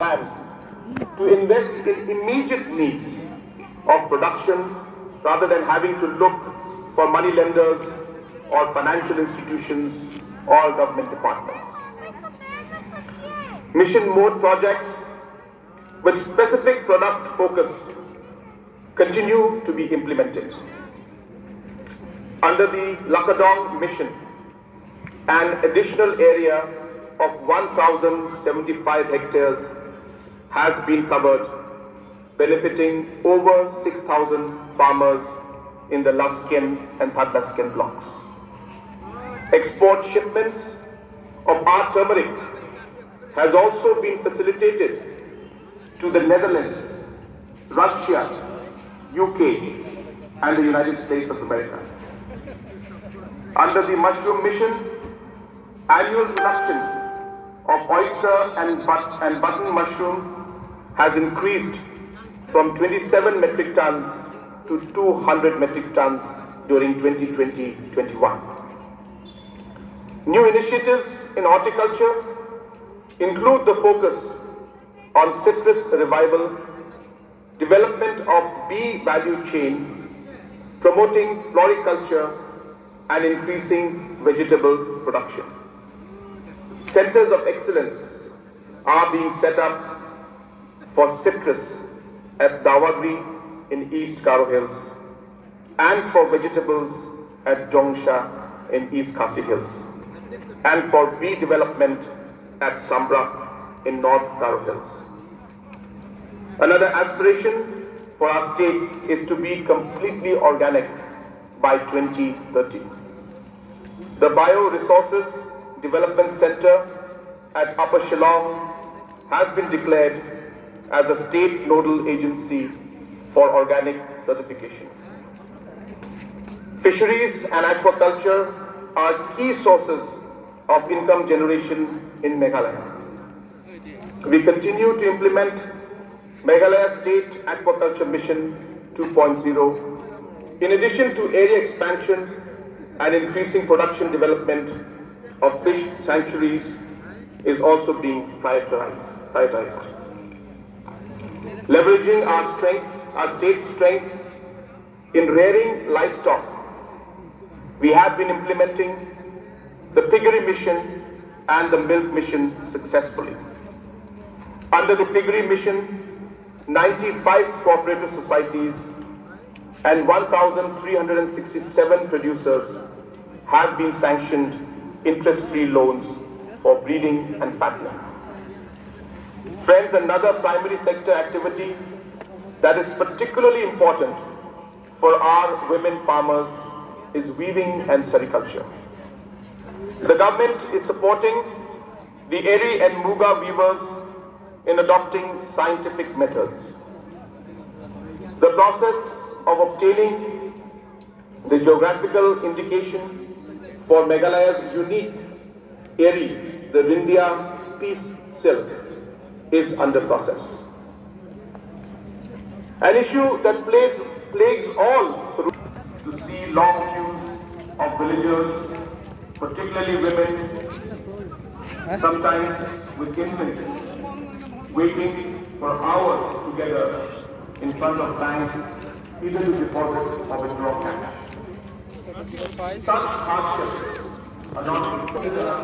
plan to invest in immediate needs of production rather than having to look for money lenders or financial institutions or government departments. Mission mode projects with specific product focus continue to be implemented. Under the Lakadong mission, an additional area of 1,075 hectares has been covered, benefiting over 6,000 farmers in the Lasken and Thatlasken blocks. Export shipments of our turmeric has also been facilitated to the Netherlands, Russia, UK, and the United States of America. Under the mushroom mission, annual production of oyster and button mushroom has increased from 27 metric tons to 200 metric tons during 2020-21. New initiatives in horticulture include the focus on citrus revival, development of bee value chain, promoting floriculture, and increasing vegetable production. Centers of excellence are being set up for citrus at Dawagri in East Karo Hills and for vegetables at Jongsha in East Khasi Hills and for bee development at Sambra in North Karo Hills. Another aspiration for our state is to be completely organic by 2030. The Bioresources Development Center at Upper Shillong has been declared as a state nodal agency for organic certification. Fisheries and aquaculture are key sources of income generation in Meghalaya. We continue to implement Meghalaya State Aquaculture Mission 2.0. In addition to area expansion and increasing production development of fish sanctuaries is also being prioritized. Leveraging our state strengths in rearing livestock, we have been implementing the piggery mission and the milk mission successfully. Under the piggery mission, 95 cooperative societies and 1,367 producers have been sanctioned interest-free loans for breeding and fattening. Friends, another primary sector activity that is particularly important for our women farmers is weaving and sericulture. The government is supporting the Eri and Muga weavers in adopting scientific methods. The process of obtaining the geographical indication for Meghalaya's unique Eri, the Rindia Peace Silk, is under process. An issue that plagues all to see long queues of villagers, particularly women, sometimes with infants, waiting for hours together in front of banks, either to deposit or withdraw cash. Such hardships are not considered.